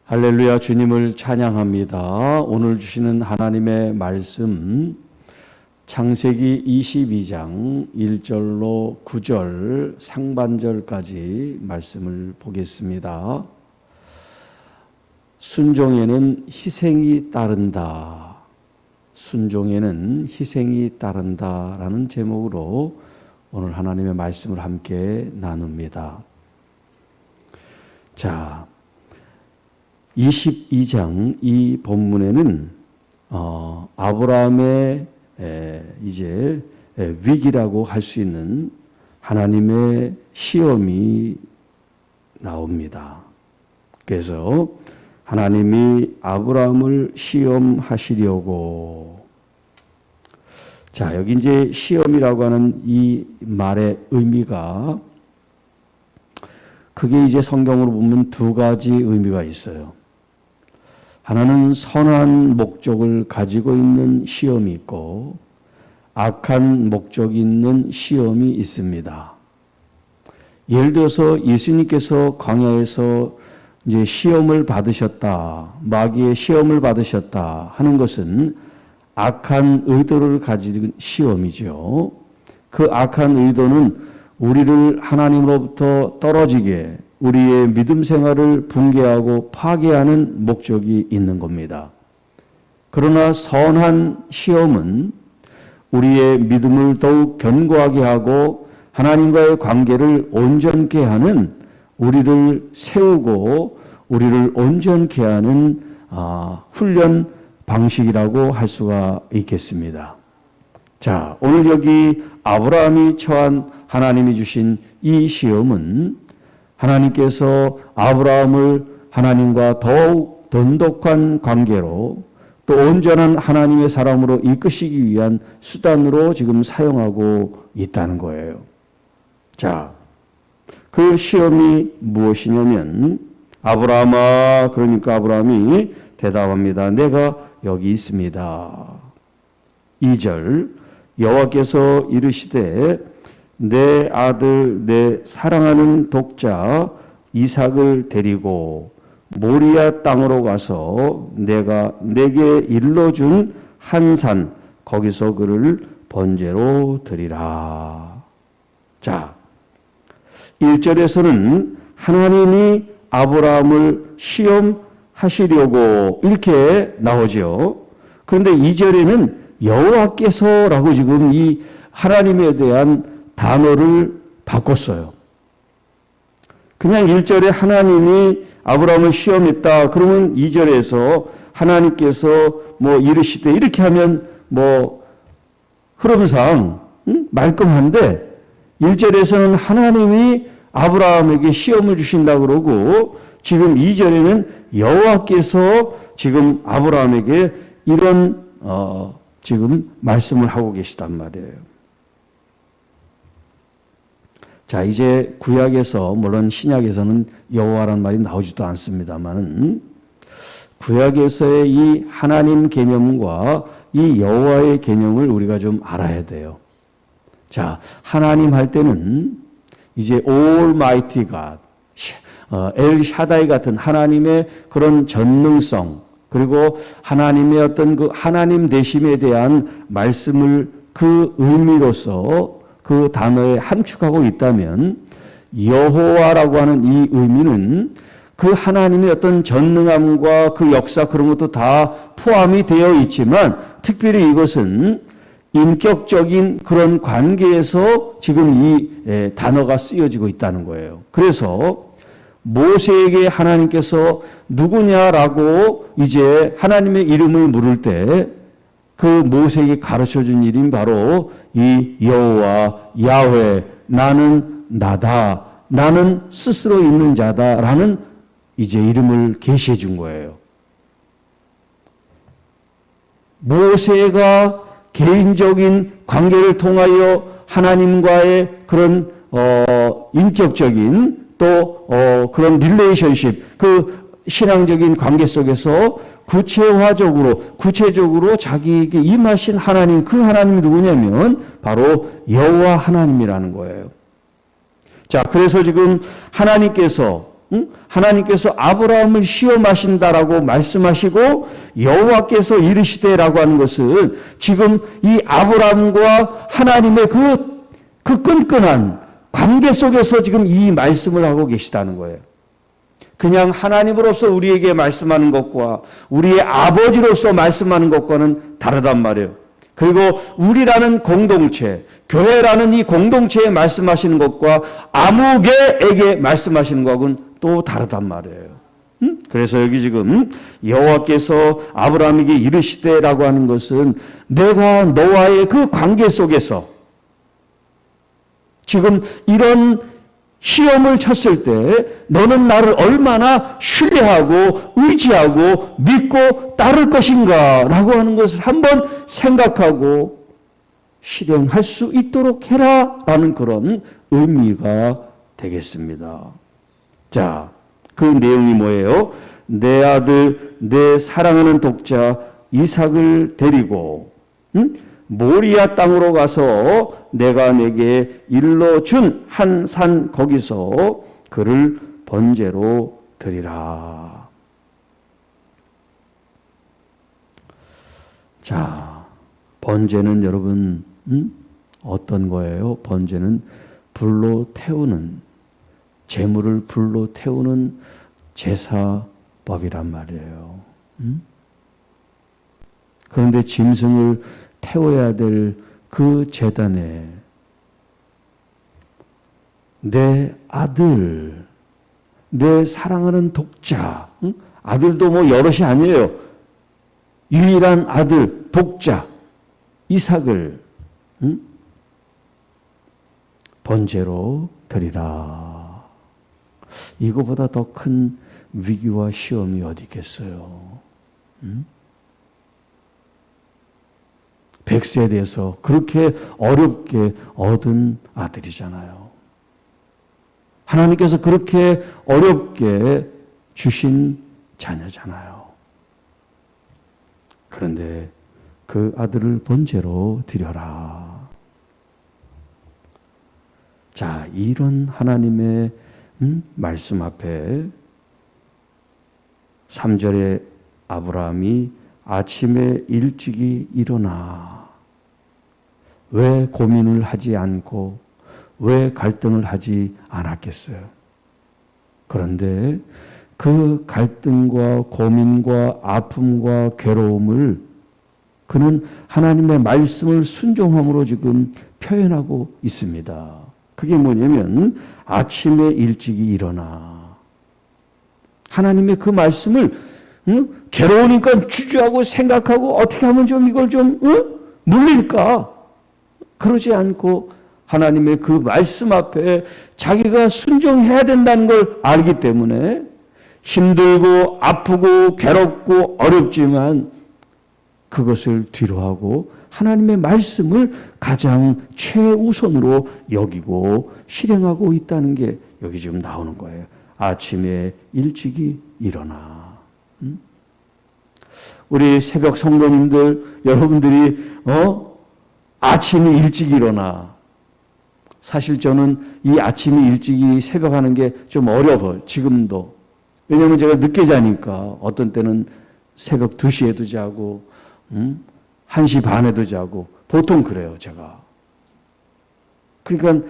할렐루야, 주님을 찬양합니다. 오늘 주시는 하나님의 말씀 창세기 22장 1절로 9절 상반절까지 말씀을 보겠습니다. 순종에는 희생이 따른다. 순종에는 희생이 따른다 라는 제목으로 오늘 하나님의 말씀을 함께 나눕니다. 자, 22장 이 본문에는 아브라함의 이제 위기라고 할 수 있는 하나님의 시험이 나옵니다. 그래서 하나님이 아브라함을 시험하시려고, 자, 여기 이제 시험이라고 하는 이 말의 의미가 그게 이제 성경으로 보면 두 가지 의미가 있어요. 하나는 선한 목적을 가지고 있는 시험이 있고 악한 목적이 있는 시험이 있습니다. 예를 들어서 예수님께서 광야에서 이제 시험을 받으셨다, 마귀의 시험을 받으셨다 하는 것은 악한 의도를 가진 시험이죠. 그 악한 의도는 우리를 하나님으로부터 떨어지게, 우리의 믿음 생활을 붕괴하고 파괴하는 목적이 있는 겁니다. 그러나 선한 시험은 우리의 믿음을 더욱 견고하게 하고 하나님과의 관계를 온전케 하는, 우리를 세우고 우리를 온전케 하는 훈련 방식이라고 할 수가 있겠습니다. 자, 오늘 여기 아브라함이 처한 하나님이 주신 이 시험은 하나님께서 아브라함을 하나님과 더욱 돈독한 관계로 또 온전한 하나님의 사람으로 이끄시기 위한 수단으로 지금 사용하고 있다는 거예요. 자, 그 시험이 무엇이냐면 아브라함아, 그러니까 아브라함이 대답합니다. 내가 여기 있습니다. 2절 여호와께서 이르시되 내 아들 내 사랑하는 독자 이삭을 데리고 모리아 땅으로 가서 내가 내게 일러준 한 산 거기서 그를 번제로 드리라. 자, 1절에서는 하나님이 아브라함을 시험하시려고 이렇게 나오죠. 그런데 2절에는 여호와께서라고 지금 이 하나님에 대한 단어를 바꿨어요. 그냥 1절에 하나님이 아브라함을 시험했다. 그러면 2절에서 하나님께서 뭐 이르시되 이렇게 하면 뭐 흐름상 말끔한데 1절에서는 하나님이 아브라함에게 시험을 주신다고 그러고 지금 2절에는 여호와께서 지금 아브라함에게 이런 지금 말씀을 하고 계시단 말이에요. 자, 이제 구약에서, 물론 신약에서는 여호와라는 말이 나오지도 않습니다만 구약에서의 이 하나님 개념과 이 여호와의 개념을 우리가 좀 알아야 돼요. 자, 하나님 할 때는 이제 Almighty God, 엘 샤다이 같은 하나님의 그런 전능성, 그리고 하나님의 어떤 그 하나님 되심에 대한 말씀을 그 의미로서 그 단어에 함축하고 있다면 여호와라고 하는 이 의미는 그 하나님의 어떤 전능함과 그 역사 그런 것도 다 포함이 되어 있지만 특별히 이것은 인격적인 그런 관계에서 지금 이 단어가 쓰여지고 있다는 거예요. 그래서 모세에게 하나님께서 누구냐라고 이제 하나님의 이름을 물을 때 그 모세에게 가르쳐준 이름이 바로 이 여호와 야훼, 나는 나다, 나는 스스로 있는 자다라는 이제 이름을 계시해 준 거예요. 모세가 개인적인 관계를 통하여 하나님과의 그런 인격적인 또 그런 릴레이션십, 그 신앙적인 관계 속에서 구체적으로 자기에게 임하신 하나님, 그 하나님이 누구냐면 바로 여호와 하나님이라는 거예요. 자, 그래서 지금 하나님께서 하나님께서 아브라함을 시험하신다라고 말씀하시고 여호와께서 이르시되라고 하는 것은 지금 이 아브라함과 하나님의 그 끈끈한 관계 속에서 지금 이 말씀을 하고 계시다는 거예요. 그냥 하나님으로서 우리에게 말씀하는 것과 우리의 아버지로서 말씀하는 것과는 다르단 말이에요. 그리고 우리라는 공동체, 교회라는 이 공동체에 말씀하시는 것과 아무개에게 말씀하시는 것하고는 또 다르단 말이에요. 그래서 여기 지금 여호와께서 아브라함에게 이르시되라고 하는 것은 내가 너와의 그 관계 속에서 지금 이런 시험을 쳤을 때 너는 나를 얼마나 신뢰하고 의지하고 믿고 따를 것인가 라고 하는 것을 한번 생각하고 실행할 수 있도록 해라 라는 그런 의미가 되겠습니다. 자, 그 내용이 뭐예요? 내 아들, 내 사랑하는 독자 이삭을 데리고 모리아 땅으로 가서 내가 내게 일러준 한 산 거기서 그를 번제로 드리라. 자, 번제는 여러분 어떤 거예요? 번제는 불로 태우는, 제물을 불로 태우는 제사법이란 말이에요. 그런데 짐승을 태워야 될 그 제단에 내 아들, 내 사랑하는 독자, 아들도 뭐 여럿이 아니에요. 유일한 아들, 독자, 이삭을 번제로 드리라. 이거보다 더 큰 위기와 시험이 어디 있겠어요? 100세대에서 그렇게 어렵게 얻은 아들이잖아요. 하나님께서 그렇게 어렵게 주신 자녀잖아요. 그런데 그 아들을 번제로 드려라. 자, 이런 하나님의 말씀 앞에 3절에 아브라함이 아침에 일찍이 일어나 왜 고민을 하지 않고 왜 갈등을 하지 않았겠어요? 그런데 그 갈등과 고민과 아픔과 괴로움을 그는 하나님의 말씀을 순종함으로 지금 표현하고 있습니다. 그게 뭐냐면 아침에 일찍이 일어나 하나님의 그 말씀을 괴로우니까 주저하고 생각하고 어떻게 하면 좀 이걸 좀 물릴까? 그러지 않고 하나님의 그 말씀 앞에 자기가 순종해야 된다는 걸 알기 때문에 힘들고 아프고 괴롭고 어렵지만 그것을 뒤로하고 하나님의 말씀을 가장 최우선으로 여기고 실행하고 있다는 게 여기 지금 나오는 거예요. 아침에 일찍이 일어나. 우리 새벽 성도님들 여러분들이 아침에 일찍 일어나. 사실 저는 이 아침에 일찍이 새벽하는 게 좀 어려워요. 지금도. 왜냐하면 제가 늦게 자니까 어떤 때는 새벽 2시에도 자고 1시 반에도 자고 보통 그래요. 제가. 그러니까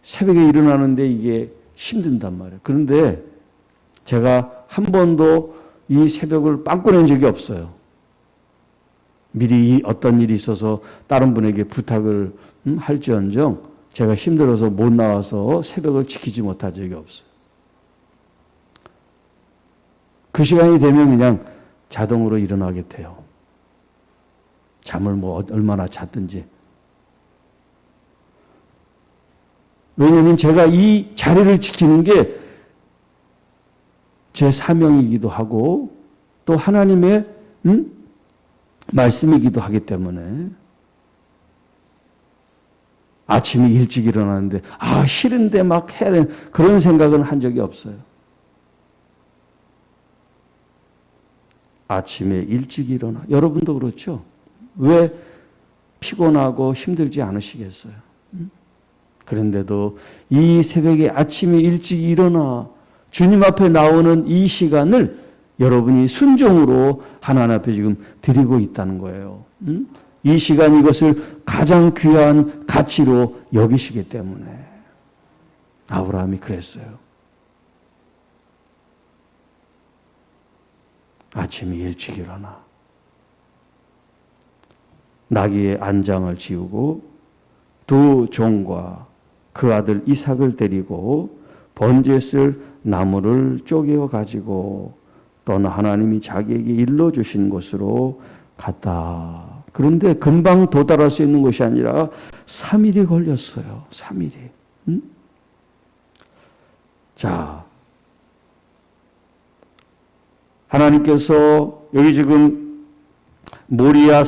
새벽에 일어나는데 이게 힘든단 말이에요. 그런데 제가 한 번도 이 새벽을 빵꾸낸 적이 없어요. 미리 어떤 일이 있어서 다른 분에게 부탁을 할지언정 제가 힘들어서 못 나와서 새벽을 지키지 못한 적이 없어요. 그 시간이 되면 그냥 자동으로 일어나게 돼요. 잠을 뭐 얼마나 잤든지. 왜냐하면 제가 이 자리를 지키는 게 제 사명이기도 하고 또 하나님의 말씀이기도 하기 때문에 아침에 일찍 일어나는데 싫은데 막 해야 되는 그런 생각은 한 적이 없어요. 아침에 일찍 일어나. 여러분도 그렇죠? 왜 피곤하고 힘들지 않으시겠어요? 그런데도 이 새벽에 아침에 일찍 일어나 주님 앞에 나오는 이 시간을 여러분이 순종으로 하나님 앞에 지금 드리고 있다는 거예요. 이 시간 이것을 가장 귀한 가치로 여기시기 때문에 아브라함이 그랬어요. 아침에 일찍 일어나 나귀의 안장을 지우고 두 종과 그 아들 이삭을 데리고 번제에 쓸 나무를 쪼개어 가지고 떠나 하나님이 자기에게 일러주신 곳으로 갔다. 그런데 금방 도달할 수 있는 것이 아니라 3일이 걸렸어요. 3일이. 자, 하나님께서 여기 지금 모리아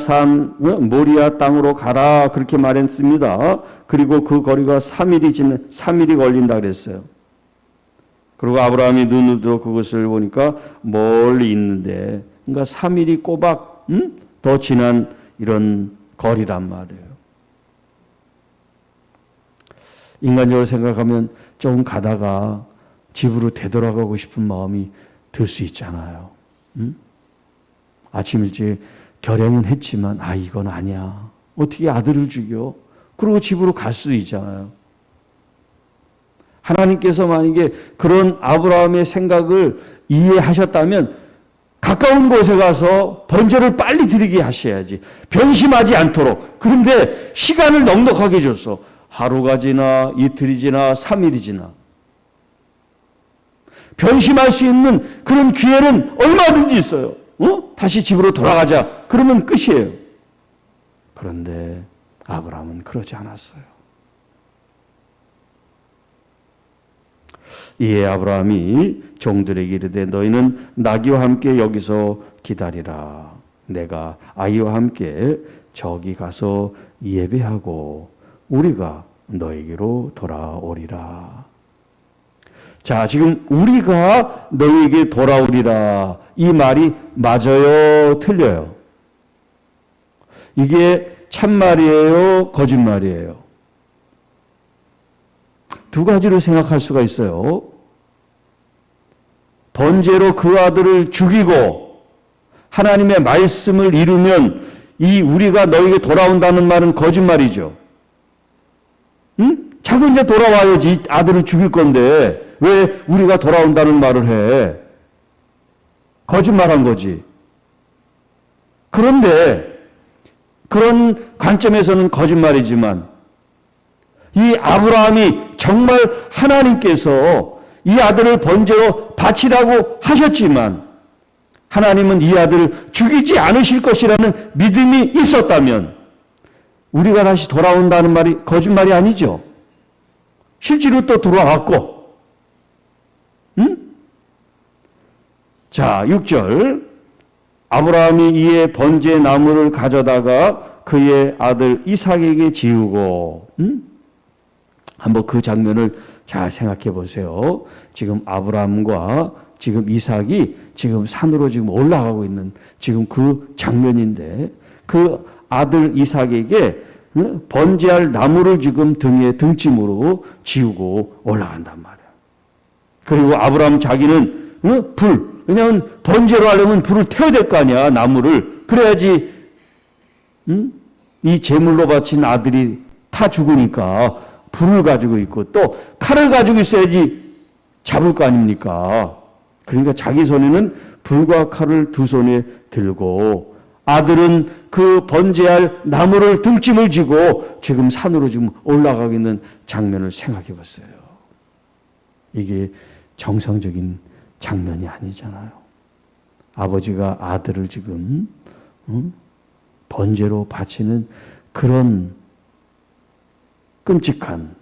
땅으로 가라 그렇게 말했습니다. 그리고 그 거리가 3일이 걸린다 그랬어요. 그리고 아브라함이 눈을 들어 그것을 보니까 멀리 있는데, 그러니까 3일이 꼬박 더 지난 이런 거리란 말이에요. 인간적으로 생각하면 조금 가다가 집으로 되돌아가고 싶은 마음이 들 수 있잖아요. 아침 일찍 결행은 했지만 이건 아니야. 어떻게 아들을 죽여? 그리고 집으로 갈 수도 있잖아요. 하나님께서 만약에 그런 아브라함의 생각을 이해하셨다면 가까운 곳에 가서 번제를 빨리 드리게 하셔야지. 변심하지 않도록. 그런데 시간을 넉넉하게 줬어. 하루가 지나 이틀이 지나 3일이 지나. 변심할 수 있는 그런 기회는 얼마든지 있어요. 다시 집으로 돌아가자. 그러면 끝이에요. 그런데 아브라함은 그러지 않았어요. 이에 아브라함이 종들에게 이르되 너희는 나귀와 함께 여기서 기다리라. 내가 아이와 함께 저기 가서 예배하고 우리가 너에게로 돌아오리라. 자, 지금 우리가 너에게 돌아오리라. 이 말이 맞아요? 틀려요? 이게 참말이에요? 거짓말이에요? 두 가지로 생각할 수가 있어요. 번제로 그 아들을 죽이고 하나님의 말씀을 이루면 이 우리가 너에게 돌아온다는 말은 거짓말이죠. 자꾸 이제 돌아와야지. 아들을 죽일 건데 왜 우리가 돌아온다는 말을 해? 거짓말한 거지. 그런데 그런 관점에서는 거짓말이지만 이 아브라함이 정말 하나님께서 이 아들을 번제로 바치라고 하셨지만 하나님은 이 아들을 죽이지 않으실 것이라는 믿음이 있었다면 우리가 다시 돌아온다는 말이 거짓말이 아니죠. 실제로 또 돌아왔고. 자, 6절. 아브라함이 이에 번제 나무를 가져다가 그의 아들 이삭에게 지우고 한번 그 장면을 잘 생각해 보세요. 지금 아브라함과 지금 이삭이 지금 산으로 지금 올라가고 있는 지금 그 장면인데 그 아들 이삭에게 번제할 나무를 지금 등에 등짐으로 지우고 올라간단 말이야. 그리고 아브라함 자기는 왜냐하면 번제로 하려면 불을 태워야 될 거 아니야, 나무를. 그래야지 이 제물로 바친 아들이 타 죽으니까 불을 가지고 있고 또 칼을 가지고 있어야지 잡을 거 아닙니까? 그러니까 자기 손에는 불과 칼을 두 손에 들고 아들은 그 번제할 나무를 등짐을 지고 지금 산으로 지금 올라가고 있는 장면을 생각해 봤어요. 이게 정상적인 장면이 아니잖아요. 아버지가 아들을 지금 번제로 바치는 그런 끔찍한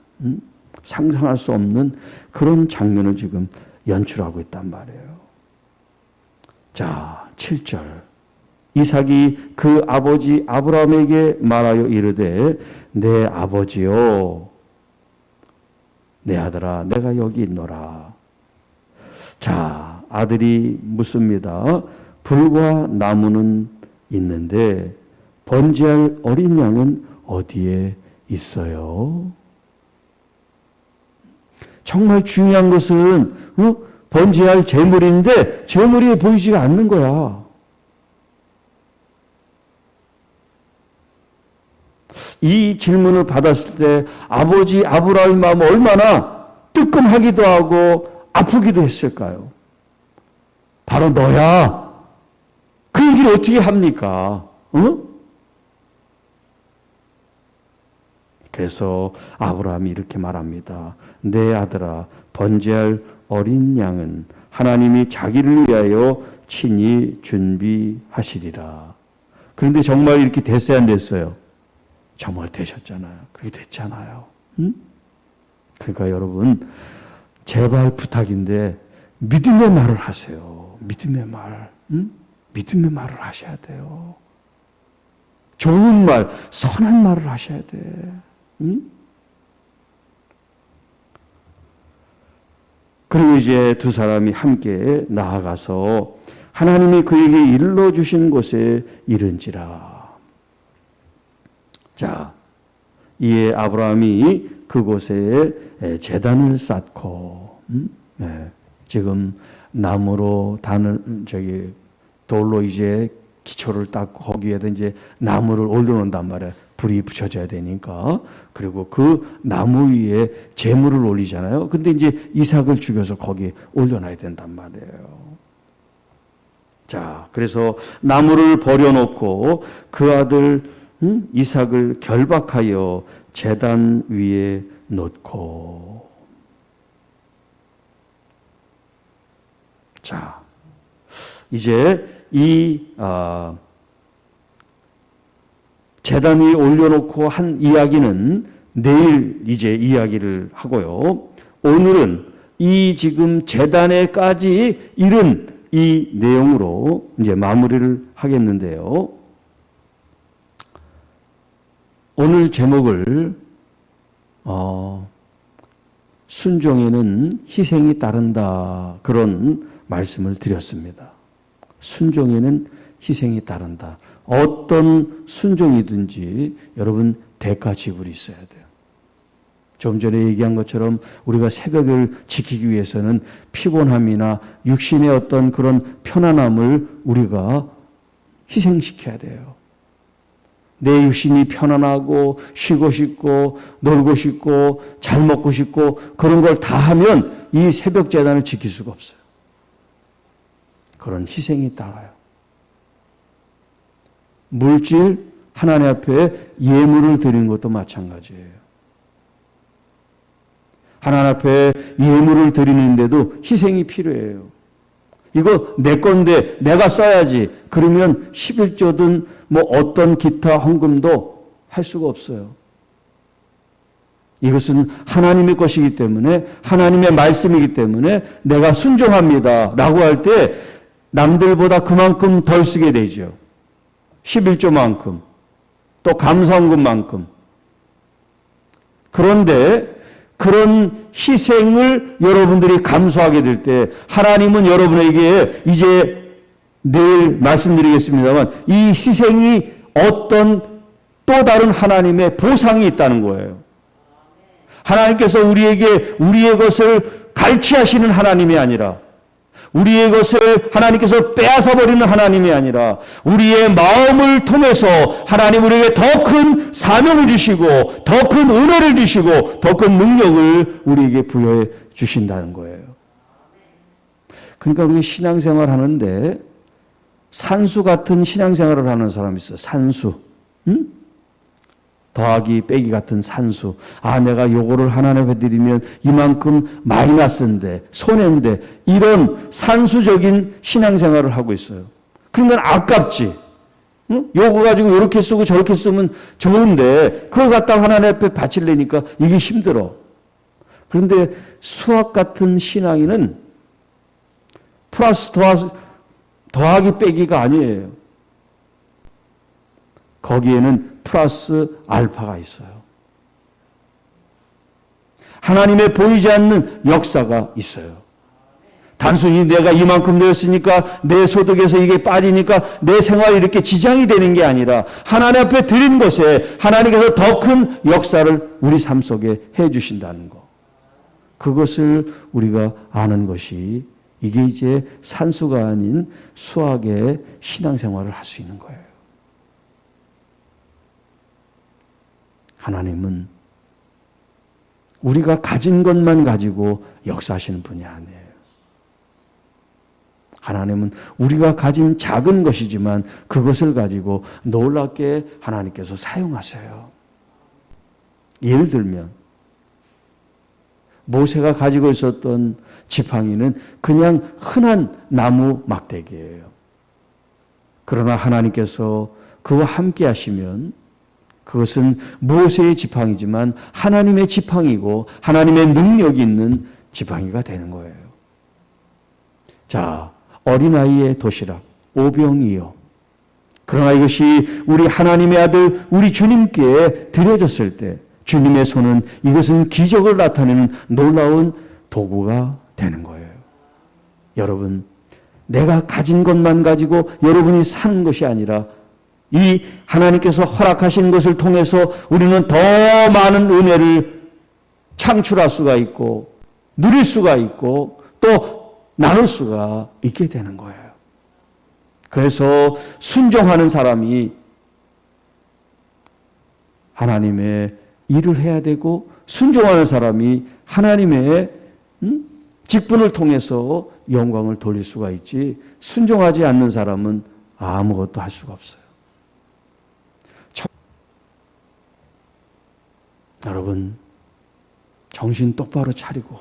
상상할 수 없는 그런 장면을 지금 연출하고 있단 말이에요. 자, 7절. 이삭이 그 아버지 아브라함에게 말하여 이르되 내 아버지요 내 아들아 내가 여기 있노라. 자, 아들이 묻습니다. 불과 나무는 있는데 번제할 어린 양은 어디에 있어요? 정말 중요한 것은 번제할 제물인데 제물이 보이지가 않는 거야. 이 질문을 받았을 때 아버지 아브라함의 마음은 얼마나 뜨끔하기도 하고 아프기도 했을까요? 바로 너야. 그 얘기를 어떻게 합니까? 그래서 아브라함이 이렇게 말합니다. 내 아들아, 번제할 어린 양은 하나님이 자기를 위하여 친히 준비하시리라. 그런데 정말 이렇게 됐어야 안 됐어요? 정말 되셨잖아요. 그렇게 됐잖아요. 그러니까 여러분, 제발 부탁인데 믿음의 말을 하세요. 믿음의 말. 믿음의 말을 하셔야 돼요. 좋은 말, 선한 말을 하셔야 돼. 그리고 이제 두 사람이 함께 나아가서 하나님이 그에게 일러주신 곳에 이른지라. 자, 이에 아브라함이 그곳에 제단을 쌓고, 지금 나무로 돌로 이제 기초를 닦고 거기에다 이제 나무를 올려놓는단 말이에요. 불이 붙여져야 되니까. 그리고 그 나무 위에 제물을 올리잖아요. 근데 이제 이삭을 죽여서 거기에 올려놔야 된단 말이에요. 자, 그래서 나무를 버려놓고 그 아들 이삭을 결박하여 제단 위에 놓고. 자, 이제 이 제단 위에 올려놓고 한 이야기는 내일 이제 이야기를 하고요. 오늘은 이 지금 제단에까지 이른 이 내용으로 이제 마무리를 하겠는데요. 오늘 제목을 순종에는 희생이 따른다, 그런 말씀을 드렸습니다. 순종에는 희생이 따른다. 어떤 순종이든지 여러분 대가 지불이 있어야 돼요. 좀 전에 얘기한 것처럼 우리가 새벽을 지키기 위해서는 피곤함이나 육신의 어떤 그런 편안함을 우리가 희생시켜야 돼요. 내 육신이 편안하고 쉬고 싶고 놀고 싶고 잘 먹고 싶고 그런 걸 다 하면 이 새벽 제단을 지킬 수가 없어요. 그런 희생이 따라요. 물질 하나님 앞에 예물을 드리는 것도 마찬가지예요. 하나님 앞에 예물을 드리는데도 희생이 필요해요. 이거 내 건데 내가 써야지. 그러면 11조든 뭐 어떤 기타 헌금도 할 수가 없어요. 이것은 하나님의 것이기 때문에, 하나님의 말씀이기 때문에 내가 순종합니다 라고 할 때 남들보다 그만큼 덜 쓰게 되죠. 11조만큼, 또 감사헌금만큼. 그런데 그런 희생을 여러분들이 감수하게 될 때 하나님은 여러분에게 이제 내일 말씀드리겠습니다만 이 희생이 어떤 또 다른 하나님의 보상이 있다는 거예요. 하나님께서 우리에게 우리의 것을 갈취하시는 하나님이 아니라, 우리의 것을 하나님께서 빼앗아버리는 하나님이 아니라 우리의 마음을 통해서 하나님 우리에게 더 큰 사명을 주시고 더 큰 은혜를 주시고 더 큰 능력을 우리에게 부여해 주신다는 거예요. 그러니까 우리 신앙생활 하는데 산수 같은 신앙생활을 하는 사람이 있어요. 산수. 더하기 빼기 같은 산수. 아, 내가 요거를 하나님 앞에 드리면 이만큼 마이너스인데, 손해인데, 이런 산수적인 신앙생활을 하고 있어요. 그러니까 아깝지. 응? 요거 가지고 이렇게 쓰고 저렇게 쓰면 좋은데, 그걸 갖다가 하나님 앞에 바치려니까 이게 힘들어. 그런데 수학 같은 신앙인은 플러스 더하기 빼기가 아니에요. 거기에는 플러스 알파가 있어요. 하나님의 보이지 않는 역사가 있어요. 단순히 내가 이만큼 내었으니까 내 소득에서 이게 빠지니까 내 생활이 이렇게 지장이 되는 게 아니라 하나님 앞에 드린 것에 하나님께서 더 큰 역사를 우리 삶 속에 해 주신다는 것. 그것을 우리가 아는 것이 이게 이제 산수가 아닌 수학의 신앙생활을 할 수 있는 거예요. 하나님은 우리가 가진 것만 가지고 역사하시는 분이 아니에요. 하나님은 우리가 가진 작은 것이지만 그것을 가지고 놀랍게 하나님께서 사용하세요. 예를 들면 모세가 가지고 있었던 지팡이는 그냥 흔한 나무 막대기예요. 그러나 하나님께서 그와 함께 하시면 그것은 모세의 지팡이지만 하나님의 지팡이고 하나님의 능력이 있는 지팡이가 되는 거예요. 자, 어린아이의 도시락, 오병이어. 그러나 이것이 우리 하나님의 아들, 우리 주님께 드려졌을 때 주님의 손은 이것은 기적을 나타내는 놀라운 도구가 되는 거예요. 여러분, 내가 가진 것만 가지고 여러분이 사는 것이 아니라 이 하나님께서 허락하신 것을 통해서 우리는 더 많은 은혜를 창출할 수가 있고 누릴 수가 있고 또 나눌 수가 있게 되는 거예요. 그래서 순종하는 사람이 하나님의 일을 해야 되고 순종하는 사람이 하나님의 직분을 통해서 영광을 돌릴 수가 있지 순종하지 않는 사람은 아무것도 할 수가 없어요. 여러분, 정신 똑바로 차리고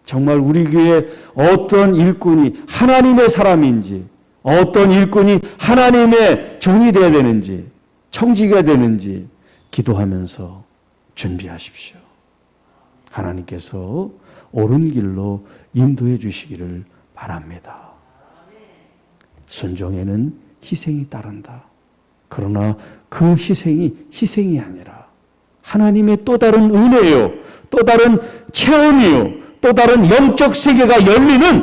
정말 우리 교회 어떤 일꾼이 하나님의 사람인지 어떤 일꾼이 하나님의 종이 되어야 되는지 청지가 되는지 기도하면서 준비하십시오. 하나님께서 옳은 길로 인도해 주시기를 바랍니다. 순종에는 희생이 따른다. 그러나 그 희생이 아니라 하나님의 또 다른 은혜요, 또 다른 체험이요, 또 다른 영적 세계가 열리는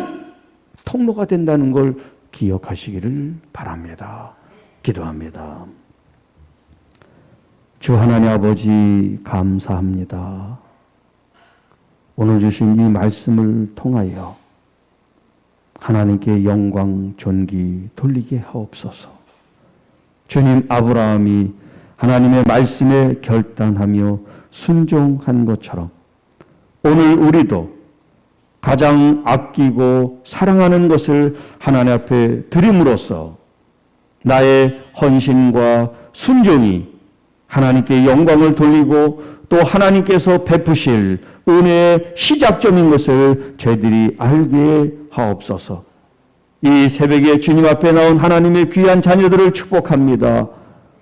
통로가 된다는 걸 기억하시기를 바랍니다. 기도합니다. 주 하나님 아버지 감사합니다. 오늘 주신 이 말씀을 통하여 하나님께 영광 존귀 돌리게 하옵소서. 주님, 아브라함이 하나님의 말씀에 결단하며 순종한 것처럼 오늘 우리도 가장 아끼고 사랑하는 것을 하나님 앞에 드림으로써 나의 헌신과 순종이 하나님께 영광을 돌리고 또 하나님께서 베푸실 은혜의 시작점인 것을 저희들이 알게 하옵소서. 이 새벽에 주님 앞에 나온 하나님의 귀한 자녀들을 축복합니다.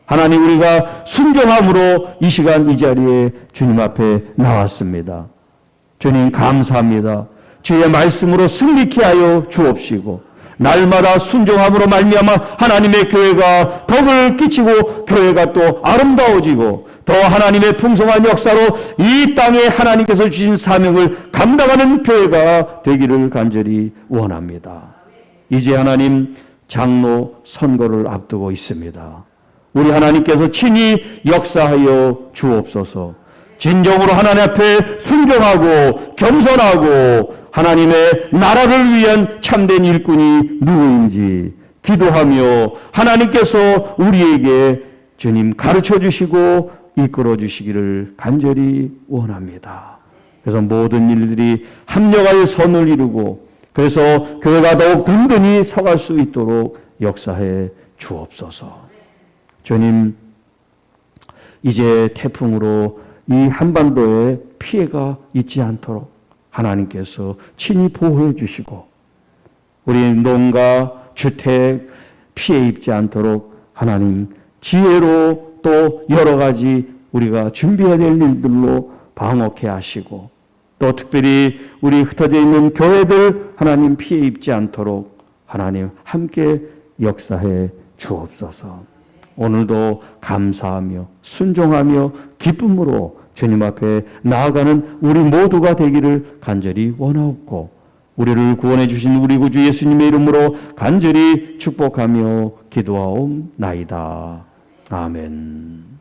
하나님, 우리가 순종함으로 이 시간 이 자리에 주님 앞에 나왔습니다. 주님 감사합니다. 주의 말씀으로 승리케 하여 주옵시고 날마다 순종함으로 말미암아 하나님의 교회가 덕을 끼치고 교회가 또 아름다워지고 더 하나님의 풍성한 역사로 이 땅에 하나님께서 주신 사명을 감당하는 교회가 되기를 간절히 원합니다. 이제 하나님 장로 선거를 앞두고 있습니다. 우리 하나님께서 친히 역사하여 주옵소서. 진정으로 하나님 앞에 순종하고 겸손하고 하나님의 나라를 위한 참된 일꾼이 누구인지 기도하며 하나님께서 우리에게 주님 가르쳐 주시고 이끌어 주시기를 간절히 원합니다. 그래서 모든 일들이 합력하여 선을 이루고 그래서 교회가 더욱 든든히 서갈 수 있도록 역사해 주옵소서. 주님, 이제 태풍으로 이 한반도에 피해가 있지 않도록 하나님께서 친히 보호해 주시고 우리 농가, 주택 피해 입지 않도록 하나님 지혜로 또 여러 가지 우리가 준비해야 될 일들로 방어케 하시고 또 특별히 우리 흩어져 있는 교회들 하나님 피해 입지 않도록 하나님 함께 역사해 주옵소서. 오늘도 감사하며 순종하며 기쁨으로 주님 앞에 나아가는 우리 모두가 되기를 간절히 원하옵고 우리를 구원해 주신 우리 구주 예수님의 이름으로 간절히 축복하며 기도하옵나이다. 아멘.